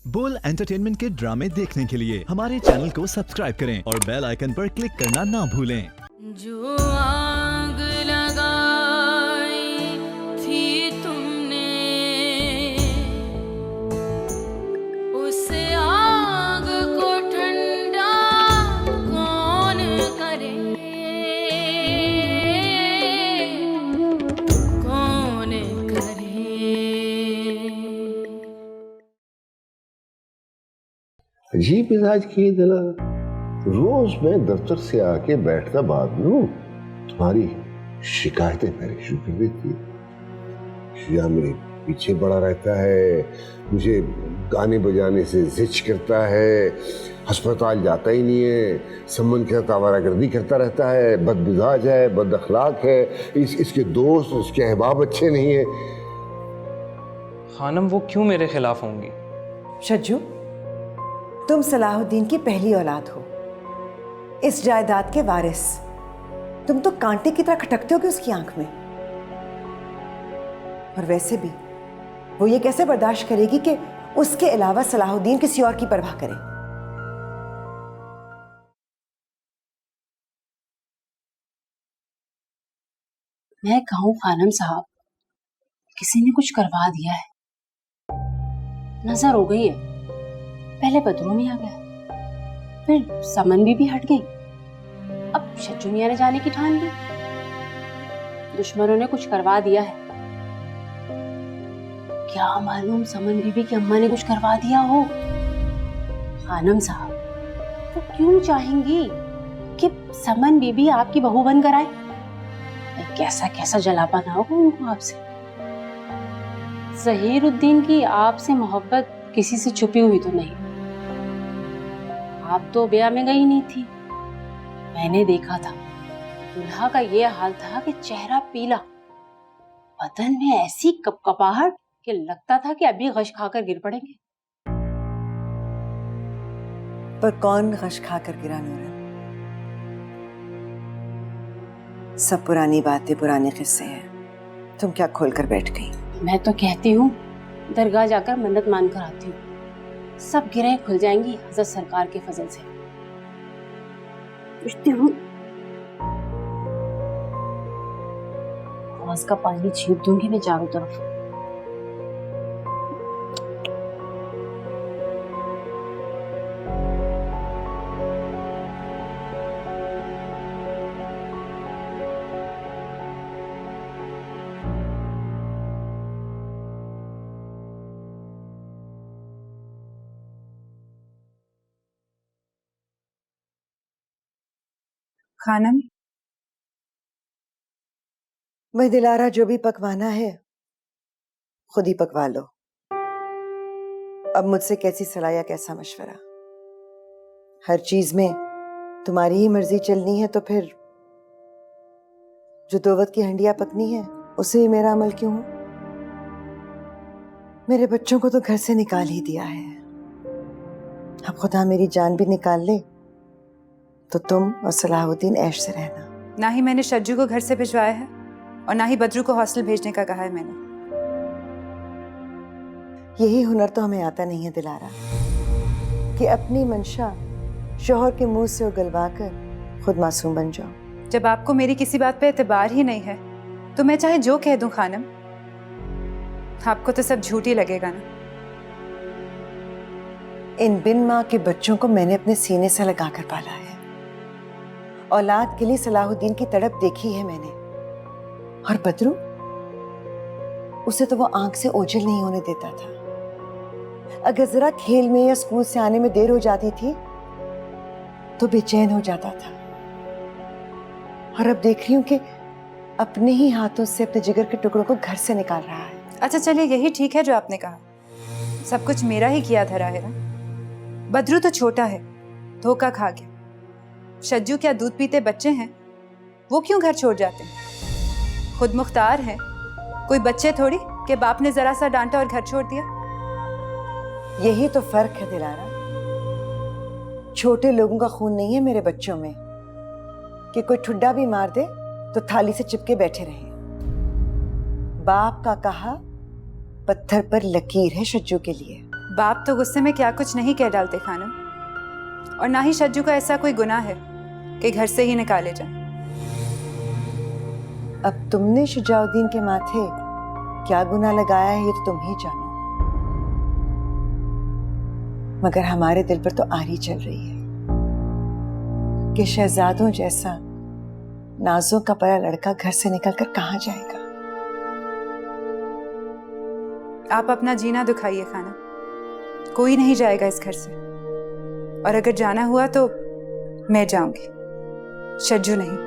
बोल एंटरटेनमेंट के ड्रामे देखने के लिए हमारे चैनल को सब्सक्राइब करें और बेल आइकन पर क्लिक करना ना भूलें। जो आग लगाई थी तुमने, उस आग को ठंडा कौन करे, कौन करे। अजीब मिजाज किए दिला। रोज मैं दफ्तर से आके बैठता बाद में तुम्हारी शिकायतें मेरी शुरू कर देती है। या मेरे पीछे पड़ा रहता है, मुझे गाने बजाने से जिद करता है, अस्पताल जाता ही नहीं है, संबंध के साथ आवारागर्दी करता रहता है, बदमिजाज है, बद अखलाक है, इसके दोस्त उसके अहबाब अच्छे नहीं है। खानम वो क्यों मेरे खिलाफ होंगी? शज्जू, तुम सलाहुद्दीन की पहली औलाद हो, इस जायदाद के वारिस। तुम तो कांटे की तरह खटकते होगे उसकी आंख में। और वैसे भी वो ये कैसे बर्दाश्त करेगी कि उसके अलावा सलाहुद्दीन किसी और की परवाह करे। मैं कहूं खानम साहब, किसी ने कुछ करवा दिया है, नजर हो गई है। पहले बदरू में आ गया, फिर समन भी हट गई, अब शज्जू मियां ने जाने की ठान ली। दुश्मनों ने कुछ करवा दिया है। क्या मालूम समन बीबी की अम्मा ने कुछ करवा दिया हो। खानम साहब, वो क्यों चाहेंगी कि समन बीबी आपकी बहू बनकर आए? कैसा कैसा जलापन होगा उनको आपसे। ज़हीरुद्दीन की आपसे मोहब्बत किसी से छुपी हुई तो नहीं। आप तो ब्याह में गई नहीं थी, मैंने देखा था। दुल्हा का ये हाल था कि चेहरा पीला, बदन में ऐसी कपकपाहट कि लगता था कि अभी गश खाकर गिर पड़ेंगे। पर कौन गश खाकर गिरा नूरन? सब पुरानी बातें, पुराने किस्से हैं। तुम क्या खोल कर बैठ गई? मैं तो कहती हूँ दरगाह जाकर मन्नत मानकर आती हूँ, सब गिरें खुल जाएंगी हजरत सरकार के फजल से। पूछती हूँ आवाज का पानी छीट दूंगी मैं चारों तरफ। खानम, वही दिलारा, जो भी पकवाना है खुद ही पकवा लो। अब मुझसे कैसी सलाह या कैसा मशवरा? हर चीज में तुम्हारी ही मर्जी चलनी है तो फिर जो दो वक्त की हंडिया पकनी है उसे ही मेरा अमल क्यों हो? मेरे बच्चों को तो घर से निकाल ही दिया है, अब खुदा मेरी जान भी निकाल ले तो तुम और सलाहुद्दीन ऐश से रहना। ना ही मैंने शज्जू को घर से भिजवाया है और ना ही बदरू को हॉस्टल भेजने का कहा है मैंने। यही हुनर तो हमें आता नहीं है दिलारा, कि अपनी मंशा शौहर के मुंह से उगलवा कर खुद मासूम बन जाओ। जब आपको मेरी किसी बात पे एतबार ही नहीं है तो मैं चाहे जो कह दूं खानम, आपको तो सब झूठ ही लगेगा ना। इन बिन माँ के बच्चों को मैंने अपने सीने से लगाकर पाला है। औलाद के लिए सलाहुद्दीन की तड़प देखी है मैंने। और बदरू, उसे तो वो आंख से ओझल नहीं होने देता था। अगर जरा खेल में या स्कूल से आने में देर हो जाती थी तो बेचैन हो जाता था। और अब देख रही हूं कि अपने ही हाथों से अपने जिगर के टुकड़ों को घर से निकाल रहा है। अच्छा चलिए, यही ठीक है जो आपने कहा, सब कुछ मेरा ही किया धरा है ना। बदरू तो छोटा है, धोखा खा गया। शज्जू क्या दूध पीते बच्चे हैं, वो क्यों घर छोड़ जाते हैं? खुद मुख्तार है, कोई बच्चे थोड़ी कि बाप ने जरा सा डांटा और घर छोड़ दिया। यही तो फर्क है दिलारा। छोटे लोगों का खून नहीं है मेरे बच्चों में कि कोई ठुड्डा भी मार दे तो थाली से चिपके बैठे रहे। बाप का कहा पत्थर पर लकीर है शज्जू के लिए। बाप तो गुस्से में क्या कुछ नहीं कह डालते खानम, और ना ही शज्जू का ऐसा कोई गुनाह है कि घर से ही निकाले जाए। अब तुमने शुजाउद्दीन के माथे क्या गुनाह लगाया है ये तो तुम ही जानो, मगर हमारे दिल पर तो आरी चल रही है कि शहजादों जैसा नाजों का परा लड़का घर से निकलकर कहाँ जाएगा। आप अपना जीना दुखाइए खाना, कोई नहीं जाएगा इस घर से, और अगर जाना हुआ तो मैं जाऊंगी, शज्जू नहीं।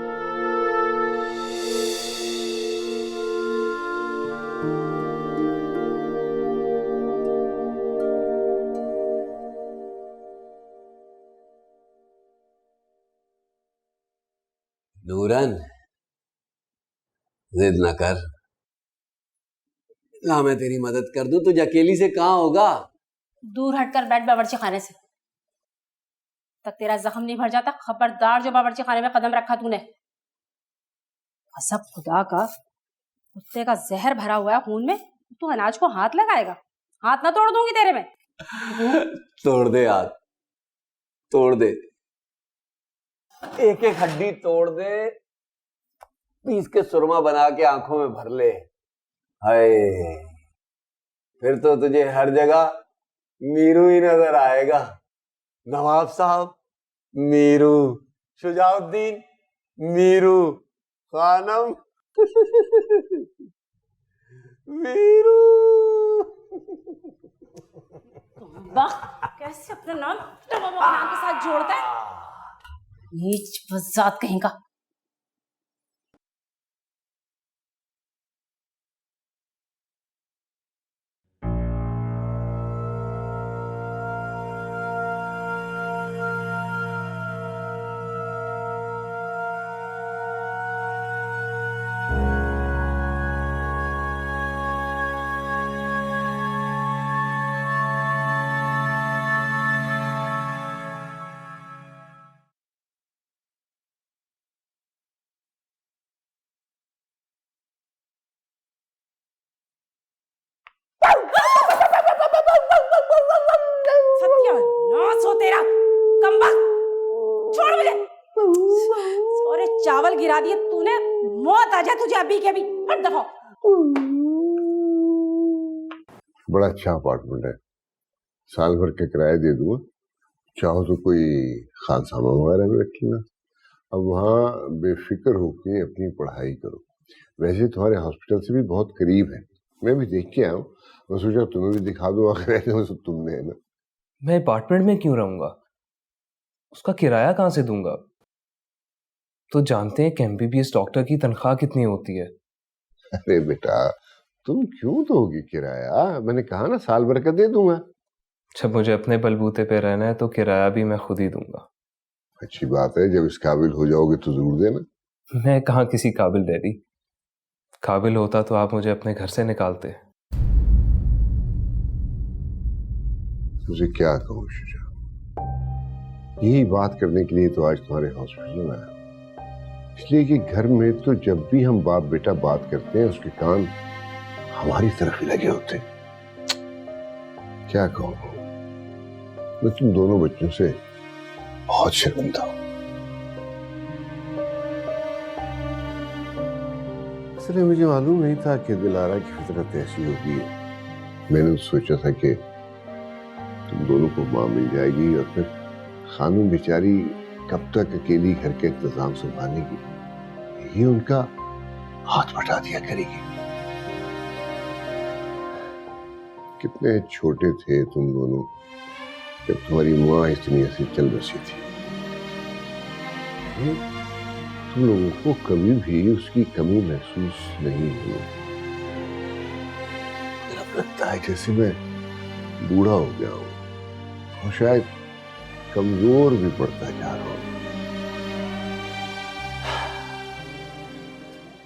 नूरन, जिद न कर, ला मैं तेरी मदद कर दूं, तुझे अकेली से कहाँ होगा। दूर हटकर बैठ बावर्ची खाने से, तक तेरा जख्म नहीं भर जाता। खबरदार जो बावर्ची खाने में कदम रखा तूने। कसम खुदा का, कुत्ते का जहर भरा हुआ है खून में, तू अनाज को हाथ लगाएगा। हाथ ना तोड़ दूंगी तेरे में। तोड़ दे हाथ, तोड़ दे, एक एक हड्डी तोड़ दे, पीस के सुरमा बना के आंखों में भर ले। हाय, फिर तो तुझे हर जगह मीरू ही नजर आएगा। नवाब साहब मीरू, शुजाउद्दीन मीरू, खानम मीरू। वाह, कैसे अपना नाम नाम के साथ जोड़ता है। नीच बज़ात कहीं का। सत्यानाश हो तेरा, कमबख्त, छोड़ मुझे। सारे चावल गिरा दिए तूने, मौत आ जाए तुझे अभी के अभी। हट दफा। बड़ा अच्छा अपार्टमेंट है, साल भर का किराया दे दूंगा, चाहो तो कोई खानसामा वगैरह भी रख लेना। अब वहाँ बेफिक्र होके अपनी पढ़ाई करो। वैसे तुम्हारे हॉस्पिटल से भी बहुत करीब है, मैं भी देख के आया हूँ, मैं सोचा तुम्हें भी दिखा दूँ। अगर तुमने है ना, मैं अपार्टमेंट में क्यों रहूंगा, उसका किराया कहाँ से दूंगा। तो जानते हैं कि एमबीबीएस डॉक्टर की तनख्वाह कितनी होती है। अरे बेटा, तुम क्यों दोगे किराया, मैंने कहा ना साल भर का दे दूंगा। जब मुझे अपने बलबूते पे रहना है तो किराया भी मैं खुद ही दूंगा। अच्छी बात है, जब इस काबिल हो जाओगे तो जरूर देना। मैं कहाँ किसी काबिल डैडी, काबिल होता तो आप मुझे अपने घर से निकालते। तुझे क्या कहूँ शुजा, यही बात करने के लिए तो आज तुम्हारे हॉस्पिटल में आया, इसलिए कि घर में तो जब भी हम बाप बेटा बात करते हैं उसके कान हमारी तरफ ही लगे होते हैं। क्या कहूँ, मैं तुम दोनों बच्चों से बहुत शर्मिंदा हूं। असल मुझे मालूम नहीं था कि दिलारा की फितरत ऐसी होगी। मैंने सोचा था कि तुम दोनों को मां मिल जाएगी और फिर खानूम बेचारी कब तक अकेली घर के इंतजाम संभालेगी, ये उनका हाथ बटा दिया करेगी। कितने छोटे थे तुम दोनों जब तुम्हारी माँ इस दुनिया से चल बसी थी। तुम लोगों को कभी भी उसकी कमी महसूस नहीं हुई। लगता है जैसे मैं बूढ़ा हो गया हूँ और शायद कमजोर भी पड़ता जा रहा हूँ।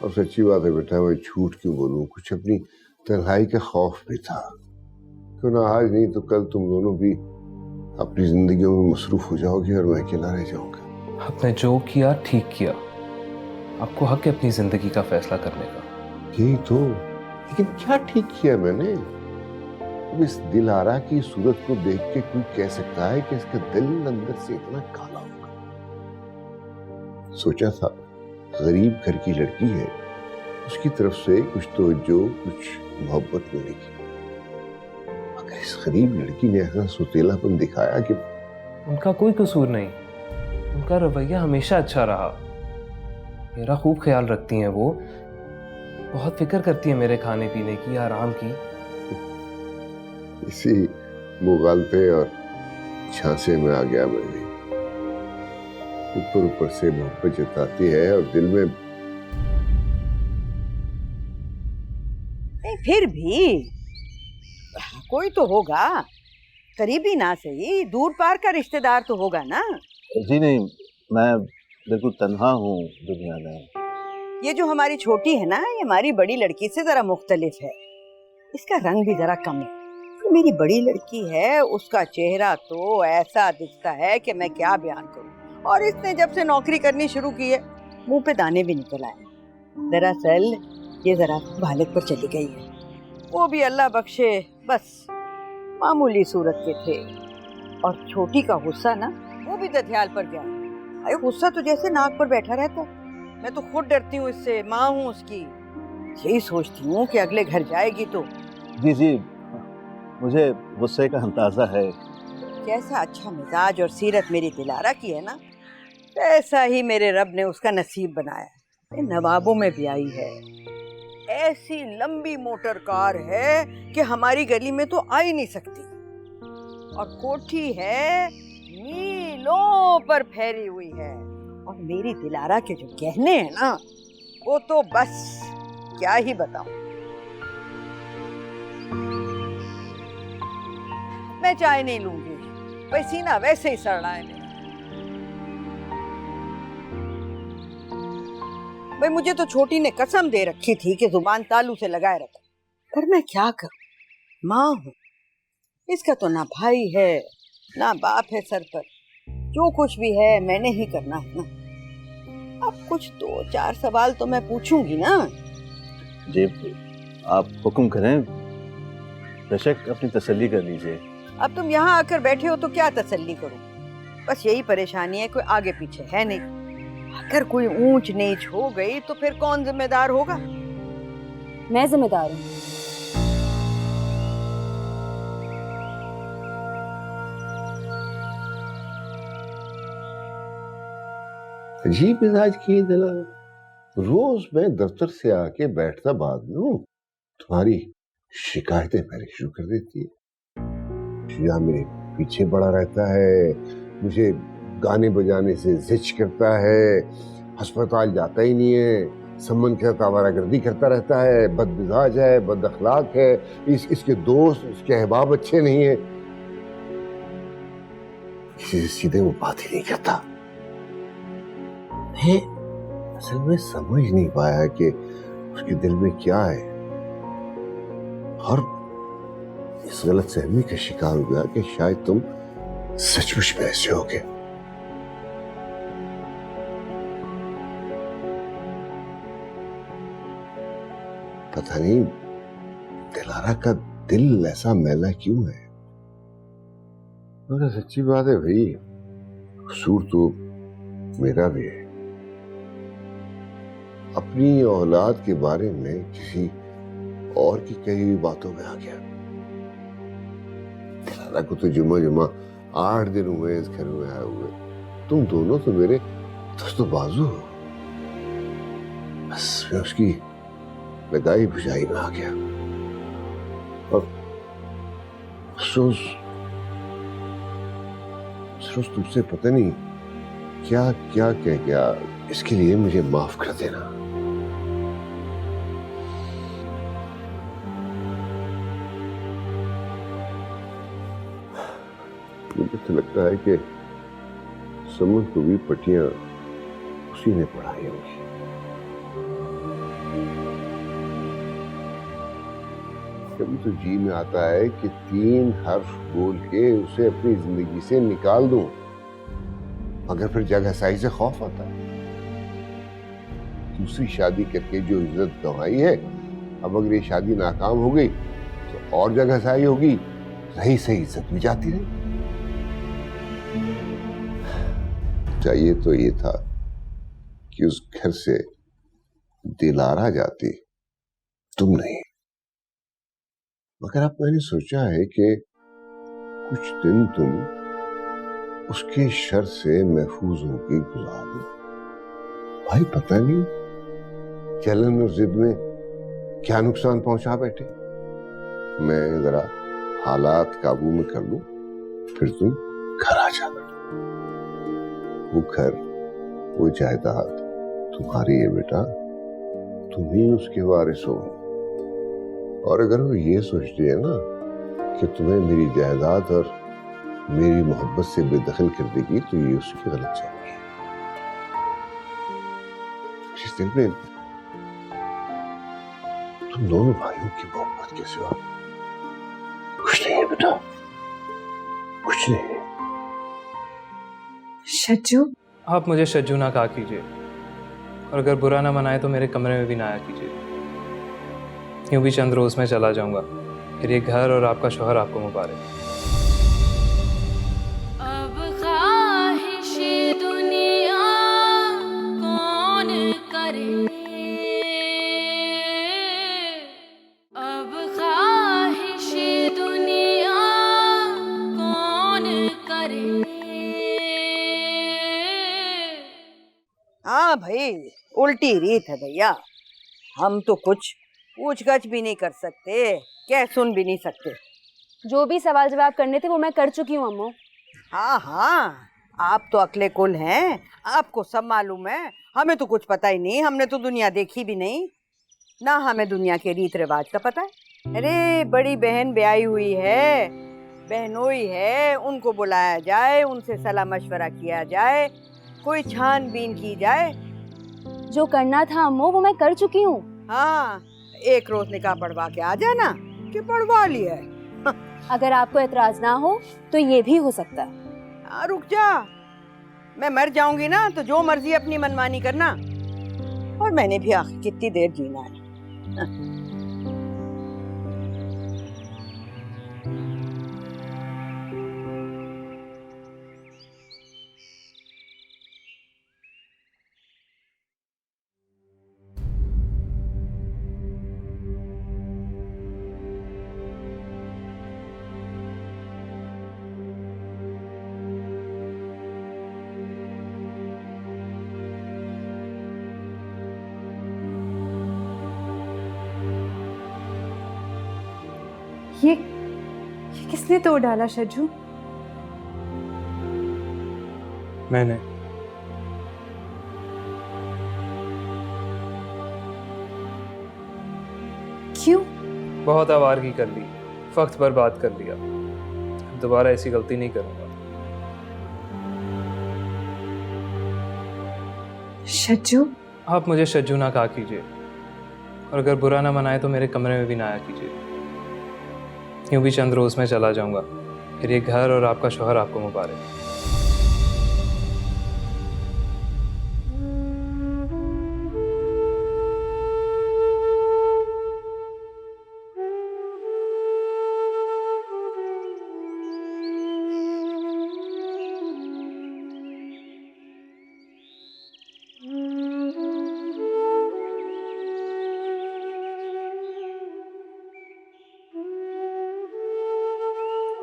और सच्ची बात है बेटा, मैं झूठ क्यों बोलूं, कुछ अपनी तन्हाई का खौफ भी था। क्यों ना आज नहीं तो कल तुम दोनों भी अपनी जिंदगियों में मसरूफ हो जाओगे और मैं अकेला रह जाऊंगा। आपने जो किया ठीक किया, आपको हक है अपनी जिंदगी का फैसला करने का। यही तो, लेकिन क्या ठीक किया मैंने? अब इस दिलारा की सूरत को देख के कोई कह सकता है कि इसका दिल अंदर से इतना काला होगा। सोचा था गरीब घर की लड़की है, उसकी तरफ से कुछ तवज्जो, कुछ मोहब्बत मिलेगी, मगर इस गरीब लड़की ने ऐसा सुतीलापन दिखाया कि उनका कोई कसूर नहीं, उनका रवैया हमेशा अच्छा रहा। मेरा खूब ख्याल रखती हैं वो, बहुत फिक्र करती है मेरे खाने पीने की, आराम की। इसी मुगालते और झांसे में आ गया मैं भी। ऊपर ऊपर से मोहब्बत जताती है और दिल में नहीं, फिर भी कोई तो होगा, करीबी ना सही, दूर पार का रिश्तेदार तो होगा ना। जी नहीं, मैं बिल्कुल तन्हा हूँ दुनिया में। ये जो हमारी छोटी है ना, ये हमारी बड़ी लड़की से जरा मुख्तलिफ है, इसका रंग भी जरा कम है। मेरी बड़ी लड़की है, उसका चेहरा तो ऐसा दिखता है कि मैं क्या बयान करूं। और इसने जब से नौकरी करनी शुरू की है, मुंह पे दाने भी निकल आए। दरअसल ये जरा वालिद पर चली गई है, वो भी अल्लाह बख्शे बस मामूली सूरत के थे। और छोटी का गुस्सा ना, वो भी दधियाल पर गया। अरे गुस्सा तो जैसे नाक पर बैठा रहता, मैं तो खुद डरती हूँ इससे, माँ हूँ उसकी। यही सोचती हूँ कि अगले घर जाएगी तो। जी, मुझे गुस्से का अंदाजा है। कैसा अच्छा मिजाज और सीरत मेरी दिलारा की है ना, ऐसा ही मेरे रब ने उसका नसीब बनाया है। नवाबों में भी आई है, ऐसी लंबी मोटर कार है कि हमारी गली में तो आ ही नहीं सकती। और कोठी है मीलों पर फैली हुई है। और मेरी दिलारा के जो गहने हैं ना, वो तो बस क्या ही बताऊं। मैं चाय नहीं लूंगी, पसीना वैसे ही सड़ रहा है मेरा। भाई मुझे तो छोटी ने कसम दे रखी थी कि जुबान तालू से लगाए रखो, पर मैं क्या करूं, माँ हूं। इसका तो ना भाई है ना बाप है सर पर, जो कुछ भी है मैंने ही करना है ना। अब कुछ 2-4 सवाल तो मैं पूछूंगी ना। जी आप हुक्म करें, बेशक अपनी तसल्ली कर लीजिए। अब तुम यहाँ आकर बैठे हो तो क्या तसल्ली करूं, बस यही परेशानी है, कोई आगे पीछे है नहीं। अगर कोई ऊंच नीच हो गई तो फिर कौन जिम्मेदार होगा? मैं जिम्मेदार हूँ। अजीब मिजाज किए दिला। रोज मैं दफ्तर से आके बैठता बाद में तुम्हारी शिकायतें मेरी शुरू कर देती है। या मेरे पीछे पड़ा रहता है, मुझे गाने बजाने से जिच करता है, अस्पताल जाता ही नहीं है, सम्मन के साथ आवारागर्दी करता रहता है, बदमिजाज है, बद अखलाक है, इसके दोस्त, इसके अहबाब अच्छे नहीं है, किसी से सीधे वो बात ही नहीं करता। मैं असल में समझ नहीं पाया कि उसके दिल में क्या है, और इस गलत सहमी का शिकार हो गया कि शायद तुम सचमुच में ऐसे होगे। पता नहीं दिलारा का दिल ऐसा मैला क्यों है। मगर सच्ची बात है भाई, कसूर तो मेरा भी है। अपनी औलाद के बारे में किसी और की कही हुई बातों में आ गया। दिलारा को तो जुमा 8 दिन हुए इस घर में आए हुए, तुम दोनों तो मेरे दोस्तों बाजू हो। बस मैं उसकी लगाई बुझाई में आ गया, और अफसोस तुमसे पता नहीं क्या क्या कह गया, इसके लिए मुझे माफ कर देना। मुझे तो लगता है कि समझ को भी पट्टियां उसी ने पढ़ाई होगी। कभी तो जी में आता है कि 3 हर्फ बोल के उसे अपनी जिंदगी से निकाल दूं, मगर फिर जगहसाई से खौफ आता है। दूसरी शादी करके जो इज्जत गंवाई है, अब अगर ये शादी नाकाम हो गई तो और जगह से आई होगी, रही सही इज्जत भी जाती रही। चाहिए तो ये था कि उस घर से दिलारा जाती, तुम नहीं। मगर अब मैंने सोचा है कि कुछ दिन तुम उसके शर से महफूज होकर गुजार लो। भाई पता नहीं जलन और जिद में क्या नुकसान पहुंचा बैठे। मैं जरा हालात काबू में कर लूं, फिर तुम घर आ जाना। वो घर, वो जायदाद तुम्हारी है बेटा, तुम ही उसके वारिस हो। और अगर वो ये सोचती है ना कि तुम्हें मेरी जायदाद और मेरी मोहब्बत से बेदखल कर देगी, तो ये उसकी गलत फहमी है। इस दिल में तुम दोनों भाइयों की मोहब्बत के सिवा कुछ नहीं है बेटा, कुछ नहीं है। शज्जू, आप मुझे शज्जू ना कहा कीजिए, और अगर बुरा ना मनाए तो मेरे कमरे में भी ना आया कीजिए। यूं भी चंद रोज में चला जाऊंगा, फिर ये घर और आपका शौहर आपको मुबारक। अब ख्वाहिशे दुनिया कौन करे, अब ख्वाहिशे दुनिया कौन करे। हाँ भाई, उल्टी रीत है भैया। हम तो कुछ पूछ-गछ भी नहीं कर सकते, क्या सुन भी नहीं सकते। जो भी सवाल जवाब करने थे वो मैं कर चुकी हूँ अम्मू। हाँ हाँ, आप तो अकले कुल हैं, आपको सब मालूम है। हमें तो कुछ पता ही नहीं, हमने तो दुनिया देखी भी नहीं ना, हमें दुनिया के रीत रिवाज का पता है। अरे बड़ी बहन ब्याही हुई है, बहनोई है, उनको बुलाया जाए, उनसे सलाह मशवरा किया जाए, कोई छानबीन की जाए। जो करना था अम्मू वो मैं कर चुकी हूँ। हाँ, एक रोज निकाह पढ़वा के आ जाना कि पढ़वा लिया है। अगर आपको एतराज ना हो तो ये भी हो सकता है। हाँ, रुक जा, मैं मर जाऊंगी ना तो जो मर्जी अपनी मनमानी करना। और मैंने भी आखिर कितनी देर जीना है। ये किसने तोड़ डाला शज्जू? मैंने। क्यों? बहुत आवारगी कर ली, वक्त बर्बाद कर लिया। दोबारा ऐसी गलती नहीं करूंगा। शज्जू, आप मुझे शज्जू ना कहा कीजिए, और अगर बुरा ना मनाए तो मेरे कमरे में भी ना आया कीजिए। यूं भी चंद रोज में चला जाऊंगा, फिर ये घर और आपका शौहर आपको मुबारक।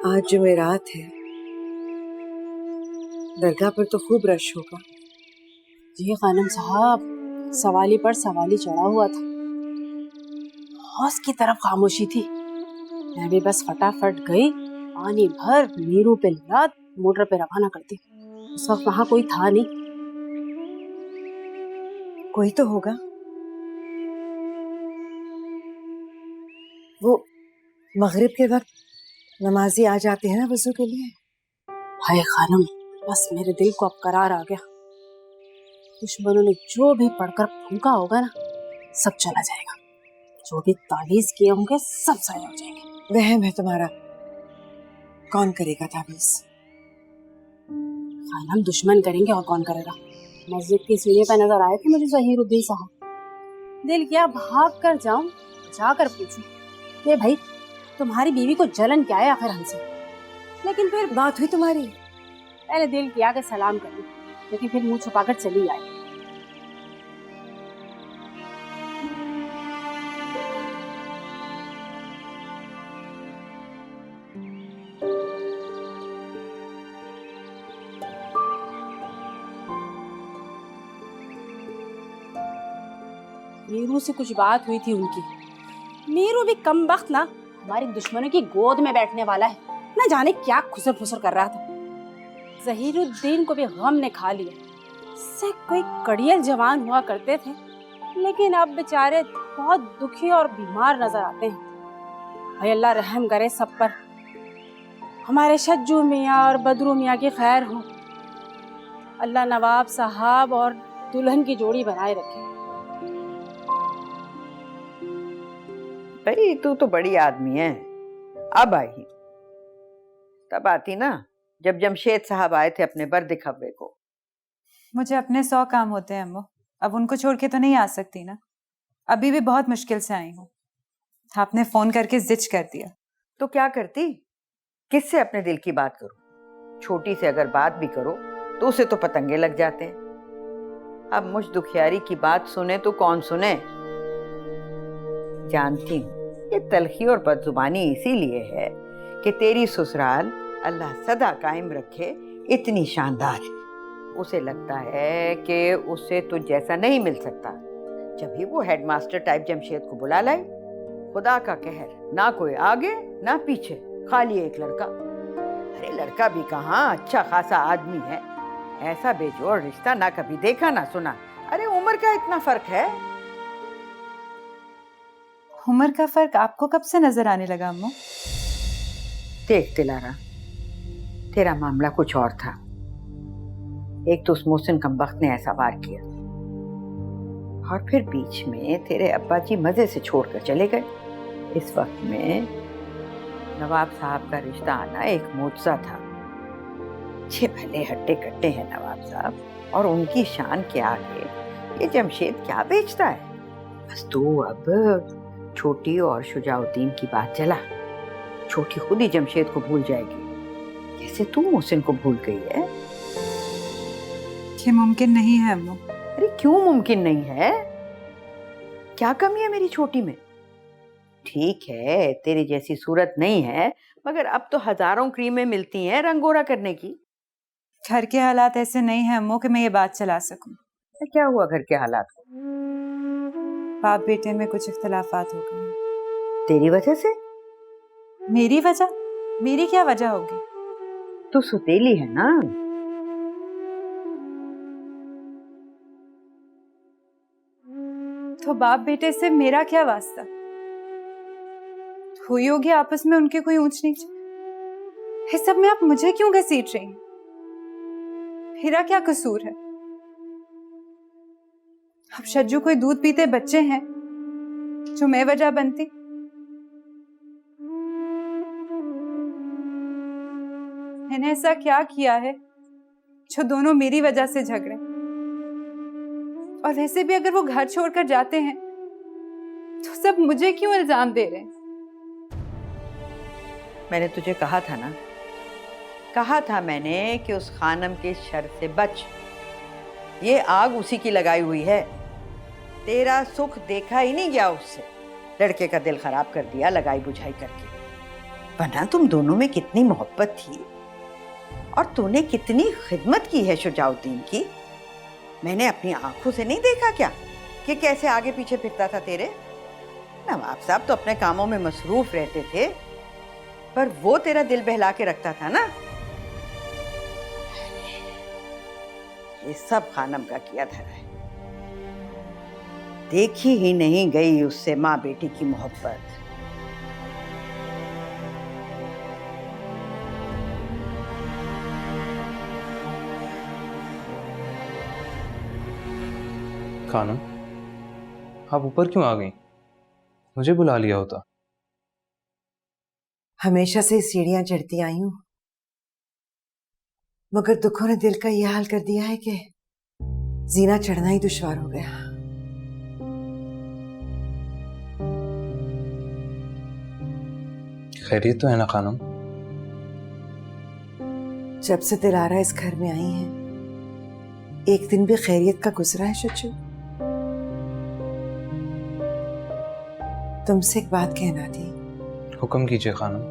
आज जुमेरात है, दरगाह पर तो खूब रश होगा। जी खानम साहब, सवाली पर सवाली चढ़ा हुआ था, हौस की तरफ खामोशी थी। मैं भी बस फटाफट गई, पानी भर नीरू पे लाद मोटर पे रवाना करती। उस वक्त वहां कोई था नहीं। कोई तो होगा, वो मगरिब के वक्त नमाजी आ जाते हैं ना वजू के लिए। हाय खानम, बस मेरे दिल को अब करार आ गया। दुश्मनों ने जो भी पढ़कर फूंका होगा ना, सब चला जाएगा। जो भी तावीज किए होंगे सब साया हो जाएंगे। वहम है तुम्हारा, कौन करेगा तावीज? खानम, दुश्मन करेंगे और कौन करेगा। मस्जिद की सीढ़ी पर नजर आए थे मुझे ज़हीरुद्दीन साहब। दिल किया भाग कर जाऊं, जाकर पूछूं, ये भाई तुम्हारी बीवी को जलन क्या है आखिर हमसे? लेकिन फिर बात हुई तुम्हारी? पहले दिल किया कि सलाम करूं, लेकिन फिर मुंह छुपाकर चली आई। मीरू से कुछ बात हुई थी उनकी। मीरू भी कम वक्त ना हमारी दुश्मनों की गोद में बैठने वाला है, न जाने क्या खुसर फुसर कर रहा था। जहीरुद्दीन को भी गम ने खा लिया। इससे कोई कड़ियल जवान हुआ करते थे, लेकिन अब बेचारे बहुत दुखी और बीमार नजर आते हैं। हाय अल्लाह रहम करे सब पर। हमारे शज्जू मियाँ और बदरू मियाँ की खैर हो। अल्लाह नवाब साहब और दुल्हन की जोड़ी बनाए रखे। भाई तू तो बड़ी आदमी है, अब आई। तब आती ना जब जमशेद साहब आए थे अपने बर्द खब्बे को। मुझे अपने 100 काम होते हैं अम्मू, अब उनको छोड़ के तो नहीं आ सकती ना। अभी भी बहुत मुश्किल से आई हूँ। आपने फोन करके जिद कर दिया। तो क्या करती, किससे अपने दिल की बात करूं? छोटी से अगर बात भी करो तो उसे तो पतंगे लग जाते हैं। अब मुझ दुखियारी की बात सुने तो कौन सुने। जानती हूँ ये तलखी और बदजुबानी इसीलिए है कि तेरी ससुराल अल्लाह सदा कायम रखे इतनी शानदार है। उसे लगता है कि उसे तुझ जैसा नहीं मिल सकता। जब ही वो हेडमास्टर टाइप जमशेद को बुला लाए, खुदा का कहर, ना कोई आगे ना पीछे, खाली एक लड़का। अरे लड़का भी कहाँ, अच्छा खासा आदमी है। ऐसा बेजोड़ रिश्ता ना कभी देखा ना सुना। अरे उम्र का इतना फर्क है। उम्र का फर्क आपको कब से नजर आने लगा अम्मू? देख दिलारा, तेरा मामला कुछ और था। एक तो उस मोहसिन कमबख्त ने ऐसा वार किया, और फिर बीच में तेरे अब्बा जी मजे से छोड़कर चले गए। इस वक्त में नवाब साहब का रिश्ता आना एक मोजज़ा था। अच्छे भले हट्टे कट्टे हैं नवाब साहब, और उनकी शान के आगे ये जमशेद क्या बेचता है। बस तू अब छोटी और शुजाउद्दीन की बात चला। छोटी खुद ही जमशेद को भूल जाएगी जैसे तू मोहसिन को भूल गई है। ये मुमकिन नहीं है अम्मू। अरे क्यों मुमकिन नहीं है? क्या कमी है मेरी छोटी में? ठीक है तेरी जैसी सूरत नहीं है, मगर अब तो हजारों क्रीमें मिलती हैं रंगोरा करने की। घर के हालात ऐसे नहीं है अम्मू कि मैं ये बात चला सकूं। क्या हुआ घर के हालात को? बाप बेटे में कुछ इख्तलाफात हो गए। तेरी वजह से? मेरी वजह? मेरी क्या वजह होगी? तू सुतेली है ना। तो बाप बेटे से मेरा क्या वास्ता? हुई होगी आपस में उनके कोई ऊंच नीच। इस सब में आप मुझे क्यों घसीट रही हैं? मेरा क्या कसूर है? अब शज्जू कोई दूध पीते बच्चे हैं जो मैं वजह बनती? मैंने ऐसा क्या किया है जो दोनों मेरी वजह से झगड़े? और वैसे भी अगर वो घर छोड़कर जाते हैं तो सब मुझे क्यों इल्जाम दे रहे हैं? मैंने तुझे कहा था ना, कहा था मैंने कि उस खानम के शर से बच। ये आग उसी की लगाई हुई है। तेरा सुख देखा ही नहीं गया उससे। लड़के का दिल खराब कर दिया लगाई बुझाई करके। वरना तुम दोनों में कितनी मोहब्बत थी, और तूने कितनी खिदमत की है शुजाउद्दीन की। मैंने अपनी आंखों से नहीं देखा क्या कि कैसे आगे पीछे फिरता था तेरे। नवाब साहब तो अपने कामों में मसरूफ रहते थे, पर वो तेरा दिल बहला के रखता था ना। ये सब खानम का किया धरा है। देखी ही नहीं गई उससे माँ बेटी की मोहब्बत। खानम, आप ऊपर क्यों आ गई? मुझे बुला लिया होता। हमेशा से सीढ़ियां चढ़ती आई हूं, मगर दुखों ने दिल का यह हाल कर दिया है कि जीना चढ़ना ही दुश्वार हो गया। खैरियत तो है ना खानम? जब से दिलारा इस घर में आई है एक दिन भी खैरियत का गुजरा है शज्जू? तुमसे एक बात कहना थी। हुक्म कीजिए खानम।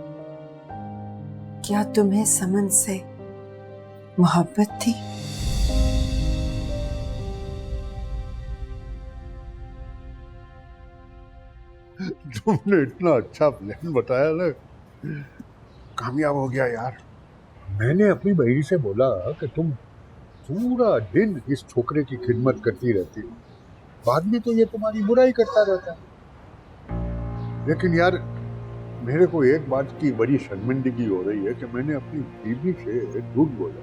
क्या तुम्हें समन से मोहब्बत थी? तुमने इतना अच्छा प्लान बताया ना, कामयाब हो गया यार। मैंने अपनी बहनी से बोला कि तुम पूरा दिन इस छोकरे की खिदमत करती रहती हो, बाद में तो ये तुम्हारी बुराई करता रहता है। लेकिन यार मेरे को एक बात की बड़ी शर्मिंदगी हो रही है कि मैंने अपनी बीवी से झूठ बोला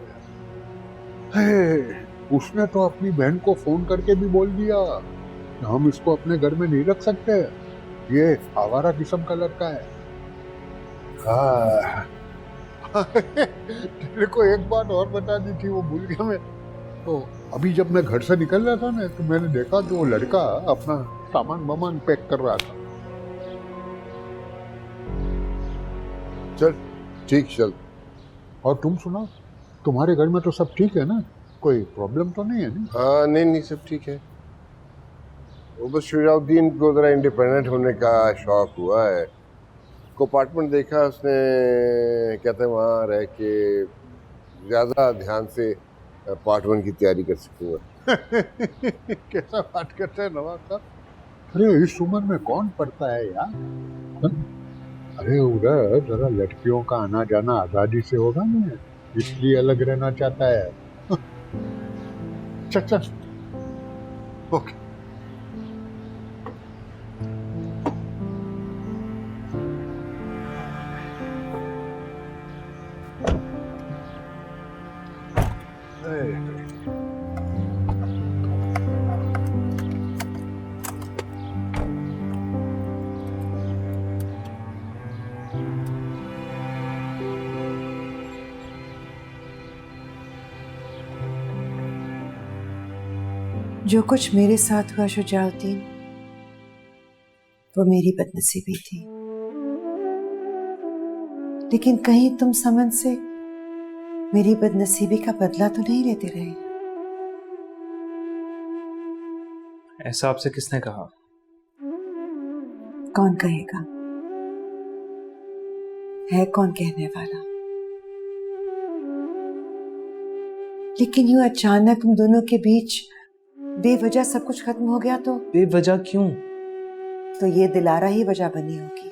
है। उसने तो अपनी बहन को फोन करके भी बोल दिया कि हम इसको अपने घर में नहीं रख सकते, ये आवारा किस्म का लड़का है। तेरे को एक बात और बता दी थी, वो भूल गया मैं। तो अभी जब मैं घर से निकल रहा था ना, तो मैंने देखा कि वो लड़का अपना सामान वामान पैक कर रहा था। चल ठीक, चल। और तुम सुनाओ, तुम्हारे घर में तो सब ठीक है ना? कोई प्रॉब्लम तो नहीं है ना? हाँ नहीं सब ठीक है। वो बस शुजाउद्दीन को जरा इंडिपेंडेंट होने का शौक हुआ है। को अपार्टमेंट देखा उसने, कहते हैं वहाँ रह के ज़्यादा ध्यान से पार्ट 1 की तैयारी कर सकूँगा। कैसा बात करते हैं नवाब साहब? अरे इस उम्र में कौन पढ़ता है यार? अरे उधर जरा लड़कियों का आना जाना आजादी से होगा ना, इसलिए अलग रहना चाहता है। चल चल, ओके। जो कुछ मेरे साथ हुआ शुजाउद्दीन, वो मेरी बदनसीबी थी। लेकिन कहीं तुम समन से मेरी बदनसीबी का बदला तो नहीं लेते रहे? ऐसा आपसे किसने कहा? कौन कहेगा? है कौन कहने वाला? लेकिन यूं अचानक तुम दोनों के बीच बेवजह सब कुछ खत्म हो गया तो? बेवजह क्यों? तो ये दिलारा ही वजह बनी होगी।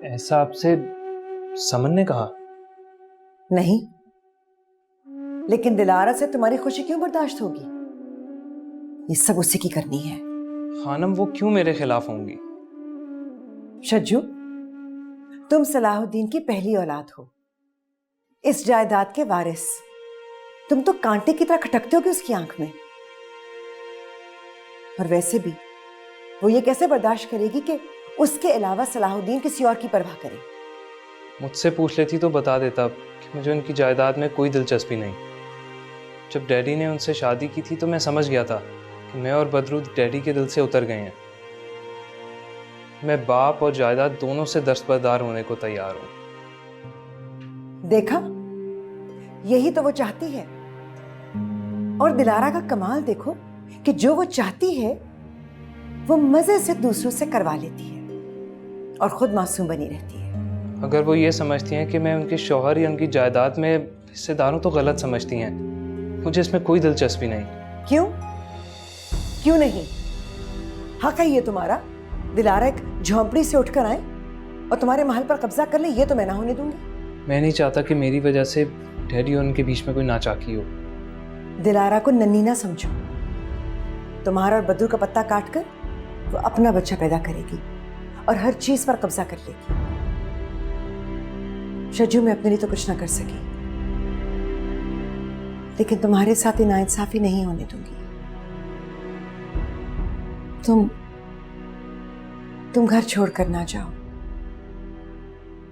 ऐसा आपसे समन ने कहा? नहीं, लेकिन दिलारा से तुम्हारी खुशी क्यों बर्दाश्त होगी? ये सब उसी की करनी है। खानम वो क्यों मेरे खिलाफ होंगी? शज्जू, तुम सलाहुद्दीन की पहली औलाद हो, इस जायदाद के वारिस। तुम तो कांटे की तरह खटकते होगे उसकी आंख में। और वैसे भी वो ये कैसे बर्दाश्त करेगी कि उसके अलावा सलाहुद्दीन किसी और की परवाह करे? मुझसे पूछ लेती तो बता देता कि मुझे उनकी जायदाद में कोई दिलचस्पी नहीं। जब डैडी ने उनसे शादी की थी तो मैं समझ गया था कि मैं और बदरू डैडी के दिल से उतर गए हैं। मैं बाप और जायदाद दोनों से दस्तबरदार होने को तैयार हूं। देखा, यही तो वो चाहती है। और दिलारा का कमाल देखो कि जो वो चाहती है वो मजे से दूसरों से करवा लेती है और खुद मासूम बनी रहती है। अगर वो ये समझती हैं कि मैं उनके शौहर या उनकी जायदाद में हिस्सेदार हूं तो गलत समझती हैं। मुझे इसमें कोई दिलचस्पी नहीं। क्यों? क्यों नहीं? हक है ये तुम्हारा। दिलारा एक झोंपड़ी से उठकर आए और तुम्हारे महल पर कब्जा कर ले, ये तो मैं ना होने दूंगी। मैं नहीं चाहता कि मेरी वजह से डैडी और उनके बीच में कोई नाचाकी हो। दिलारा को नन्ही ना समझो। तुम्हारा और बद्रू का पत्ता काटकर वो अपना बच्चा पैदा करेगी और हर चीज पर कब्जा कर लेगी। शज्जू, मैं अपने लिए तो कुछ ना कर सकी, लेकिन तुम्हारे साथ नाइंसाफी नहीं होने दूंगी। तुम घर छोड़कर ना जाओ।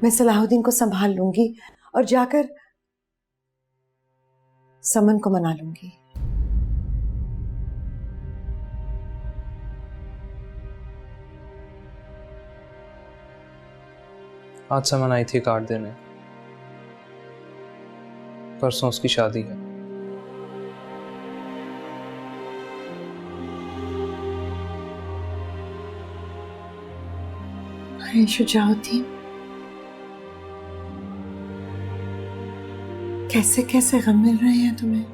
मैं सलाहुद्दीन को संभाल लूंगी और जाकर समन को मना लूंगी। आज सामान आई थी कार्ड देने, परसों उसकी शादी है। अरे शुजाउद्दीन, कैसे कैसे गम मिल रहे हैं तुम्हें?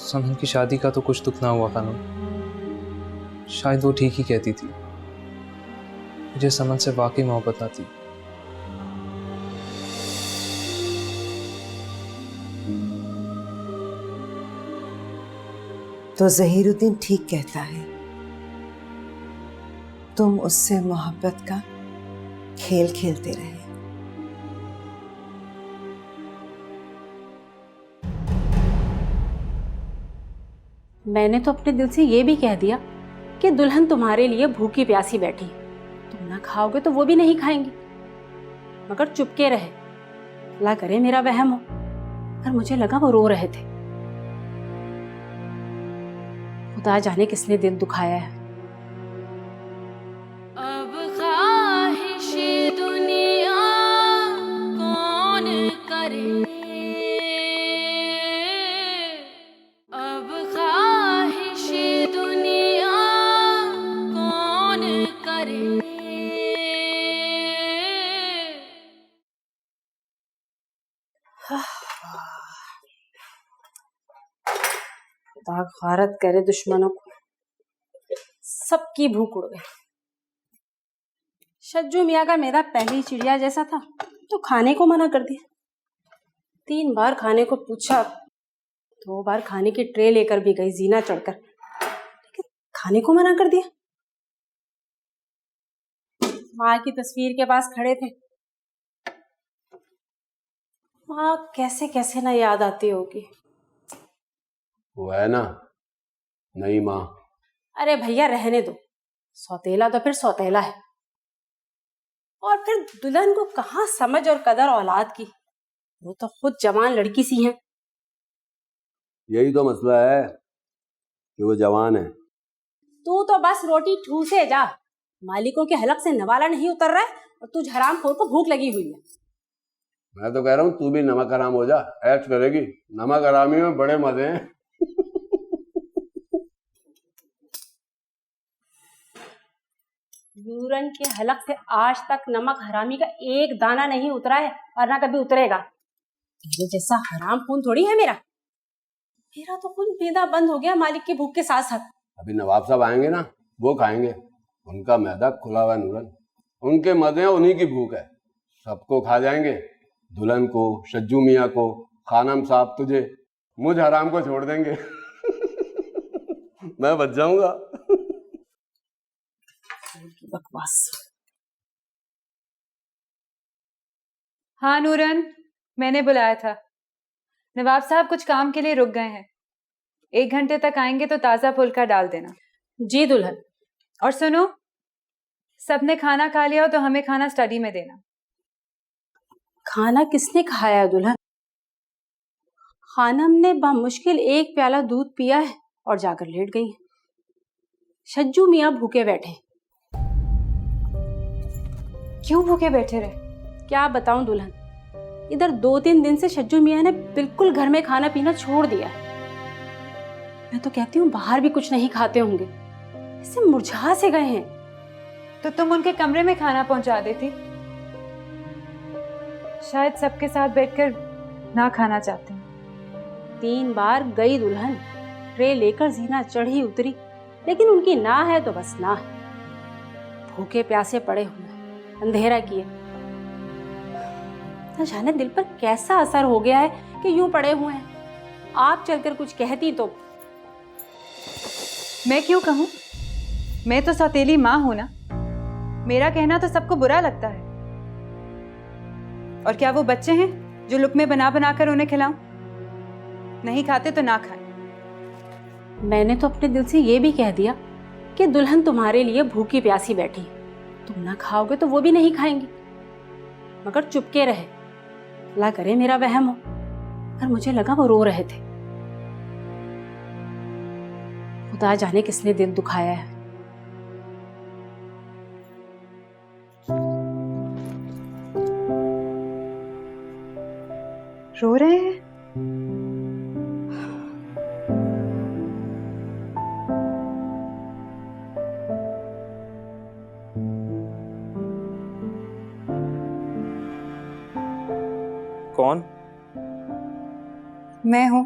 समन की शादी का तो कुछ दुख ना हुआ खानम, शायद वो ठीक ही कहती थी। मुझे समन से वाकई मोहब्बत ना थी। तो जहीरुद्दीन ठीक कहता है, तुम उससे मोहब्बत का खेल खेलते रहे। मैंने तो अपने दिल से ये भी कह दिया कि दुल्हन तुम्हारे लिए भूखी प्यासी बैठी, तुम ना खाओगे तो वो भी नहीं खाएंगी, मगर चुपके रहे। अल्लाह करे मेरा वहम हो, पर मुझे लगा वो रो रहे थे। खुदा जाने किसने दिल दुखाया है। अब ख्वाहिशे दुनिया कौन करे, अब ख्वाहिशे दुनिया कौन करे। खुदा गारत करे दुश्मनों को, सबकी भूख उड़ गई। शज्जू मियाँ का मेरा पहले ही चिड़िया जैसा था, तो खाने को मना कर दिया। 3 बार खाने को पूछा, 2 बार खाने की ट्रे लेकर भी गई जीना चढ़कर, लेकिन खाने को मना कर दिया। माँ की तस्वीर के पास खड़े थे, माँ कैसे कैसे ना याद आती होगी। वो है ना नई माँ। अरे भैया रहने दो, सौतेला तो फिर सौतेला है। और फिर दुल्हन को कहाँ समझ और कदर औलाद की, वो तो खुद जवान लड़की सी है। यही तो मसला है कि वो जवान है। तू तो बस रोटी ठूसे जा, मालिकों के हलक से नवाला नहीं उतर रहा है और तुझ हरामखोर को भूख लगी हुई है। मैं तो कह रहा हूँ तू भी नमक हराम हो जा, ऐश करेगी। नमक हरामी में बड़े मजे हैं। यूरन के हलक से आज तक नमक हरामी का एक दाना नहीं उतरा है और ना कभी उतरेगा। तेरे जैसा हराम खून थोड़ी है मेरा। मेरा तो खून पीना बंद हो गया मालिक की भूख के साथ साथ। अभी नवाब साहब आएंगे ना, वो खाएंगे। उनका मैदा खुला हुआ नूरन, उनके मजे उन्हीं की भूख है। सबको खा जाएंगे, दुल्हन को, शज्जू मियाँ को, खानम साहब तुझे, मुझ हराम को छोड़ देंगे। मैं बच जाऊंगा। बकवास। हाँ नूरन, मैंने बुलाया था। नवाब साहब कुछ काम के लिए रुक गए हैं, 1 घंटे तक आएंगे तो ताज़ा फुल्का डाल देना। जी दुल्हन। और सुनो, सबने खाना खा लिया हो तो हमें खाना स्टडी में देना। खाना किसने खाया दुल्हन? खानम ने बामुश्किल 1 प्याला दूध पिया है और जाकर लेट गई है। शज्जू मियाँ भूखे बैठे। क्यों भूखे बैठे रहे? क्या बताऊं दुल्हन, इधर 2-3 दिन से शज्जू मियाँ ने बिल्कुल घर में खाना पीना छोड़ दिया है। मैं तो कहती हूँ बाहर भी कुछ नहीं खाते होंगे, ऐसे मुरझा से गए हैं। तो तुम उनके कमरे में खाना पहुंचा देती, शायद सबके साथ बैठकर ना खाना चाहते हैं। 3 बार गई दुल्हन, ट्रे लेकर जीना चढ़ी उतरी, लेकिन उनकी ना है तो बस ना है। भूखे प्यासे पड़े हुए, अंधेरा किए। न जाने दिल पर कैसा असर हो गया है कि यूं पड़े हुए हैं। आप चलकर कुछ कहती तो। मैं क्यों कहूं? मैं तो सौतेली माँ हूं ना, मेरा कहना तो सबको बुरा लगता है। और क्या वो बच्चे हैं जो लुकमे बना बना कर उन्हें खिलाऊं? नहीं खाते तो ना खाएं। मैंने तो अपने दिल से ये भी कह दिया कि दुल्हन तुम्हारे लिए भूखी प्यासी बैठी, तुम ना खाओगे तो वो भी नहीं खाएंगी, मगर चुपके रहे। अल्लाह करे मेरा वहम हो, पर मुझे लगा वो रो रहे थे। खुदा जाने किसने दिल दुखाया है। रो रहे हैं? कौन? मैं हूं।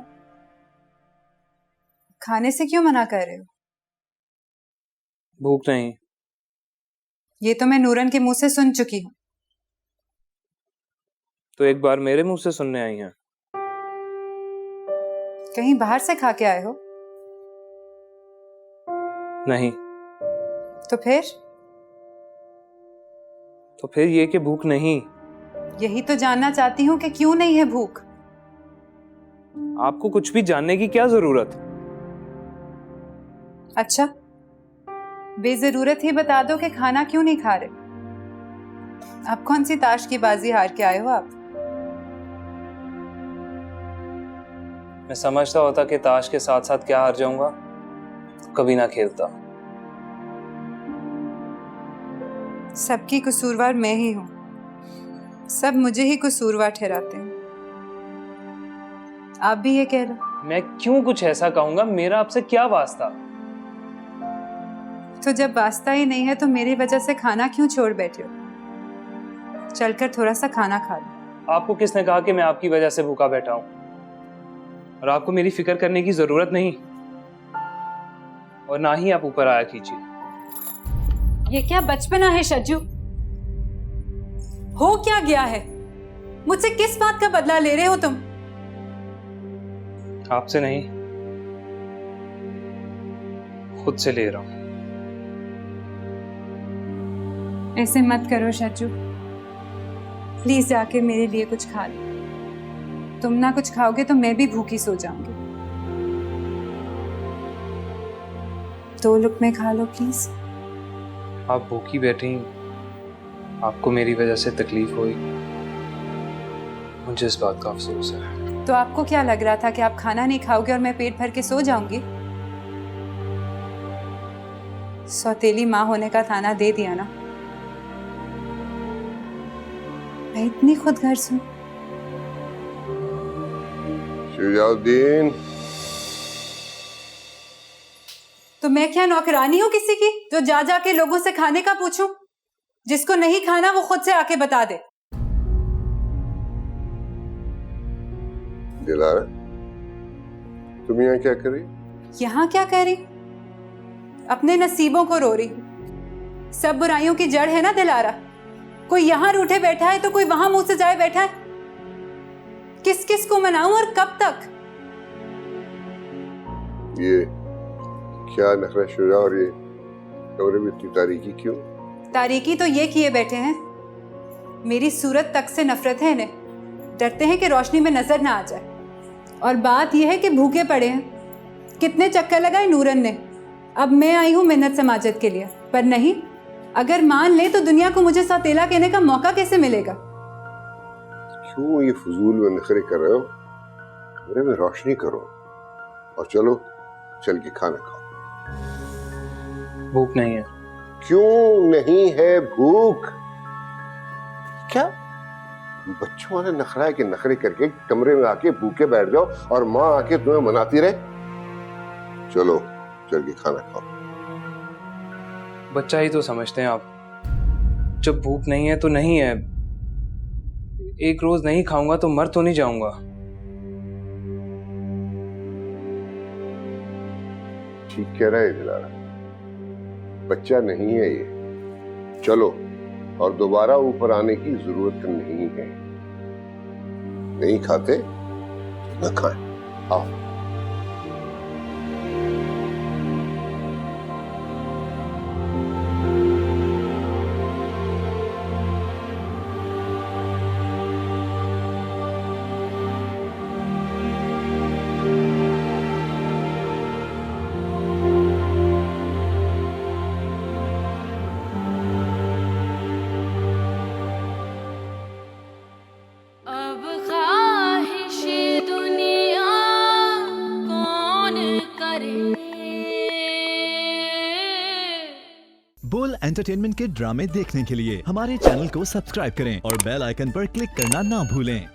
खाने से क्यों मना कर रहे हो? भूख नहीं। ये तो मैं नूरन के मुंह से सुन चुकी हूं। तो एक बार मेरे मुंह से सुनने आई हैं। कहीं बाहर से खा के आए हो? नहीं। तो फिर ये कि भूख नहीं। यही तो जानना चाहती हूँ कि क्यों नहीं है भूख। आपको कुछ भी जानने की क्या जरूरत? अच्छा, बेजरूरत ही बता दो कि खाना क्यों नहीं खा रहे। अब कौन सी ताश की बाजी हार के आए हो आप? मैं समझता होता कि ताश के साथ साथ क्या हार जाऊंगा, कभी ना खेलता। सबकी कसूरवार मैं ही हूं। सब मुझे ही कसूरवार ठहराते हैं। आप भी ये कह रहे हो? मैं क्यों कुछ ऐसा कहूंगा? मेरा आपसे क्या वास्ता? तो जब वास्ता ही नहीं है तो मेरी वजह से खाना क्यों छोड़ बैठे हो? चलकर थोड़ा सा खाना खा लो। आपको किसने कहा कि मैं आपकी वजह से भूखा बैठा हूं? और आपको मेरी फिक्र करने की जरूरत नहीं, और ना ही आप ऊपर आया कीजिए। ये क्या बचपना है शज्जू? हो क्या गया है? मुझसे किस बात का बदला ले रहे हो तुम? आपसे नहीं, खुद से ले रहा हूं। ऐसे मत करो शज्जू, प्लीज जाके मेरे लिए कुछ खा लो। तुम ना कुछ खाओगे तो मैं भी भूखी सो जाऊंगी। 2 लुक़मे खा लो प्लीज। आप भूखी बैठी, आपको मेरी वजह से तकलीफ हुई, मुझे इस बात का अफसोस है। तो आपको क्या लग रहा था कि आप खाना नहीं खाओगे और मैं पेट भर के सो जाऊंगी? सौतेली माँ होने का ताना दे दिया ना। मैं इतनी खुदगर्ज हूं। शुजाउद्दीन, तो मैं क्या नौकरानी हूं किसी की, जो जा जाके लोगों से खाने का पूछूं? जिसको नहीं खाना वो खुद से आके बता दे। दिलारा, तुम यहाँ क्या कर रही? यहाँ क्या कर रही? अपने नसीबों को रो रही हूं। सब बुराइयों की जड़ है ना दिलारा। कोई यहाँ रूठे बैठा है तो कोई वहां मुंह से जाए बैठा है। किस किस को मनाऊं और कब तक? ये क्या नखरा शुजा, और ये कमरे में इतनी तारीकी क्यों? तारीकी तो ये किए बैठे हैं, मेरी सूरत तक से नफरत है इन्हें। डरते हैं कि रोशनी में नजर ना आ जाए। और बात यह है कि भूखे पड़े हैं। कितने चक्कर लगाए नूरन ने। अब मैं आई हूं मिन्नत समाजत के लिए, पर नहीं, अगर मान ले तो दुनिया को मुझे सौतेला कहने का मौका कैसे मिलेगा? क्यों ये फजूल में नखरे कर रहे हो? कमरे में रोशनी करो और चलो चल के खाना खाओ। भूख नहीं है। क्यों नहीं है भूख? क्या बच्चों वाले नखरा है कि नखरे करके कमरे में आके भूखे बैठ जाओ और माँ आके तुम्हें मनाती रहे? चलो चल के खाना खाओ। बच्चा ही तो समझते हैं आप। जब भूख नहीं है तो नहीं है। एक रोज नहीं खाऊंगा तो मर तो नहीं जाऊंगा। ठीक कह रहे दिलारा, बच्चा नहीं है ये। चलो, और दोबारा ऊपर आने की जरूरत नहीं है। नहीं खाते न खाएं। आओ। अब ख्वाहिश दुनिया कौन करे। बोल एंटरटेनमेंट के ड्रामे देखने के लिए हमारे चैनल को सब्सक्राइब करें और बेल आइकन पर क्लिक करना ना भूलें।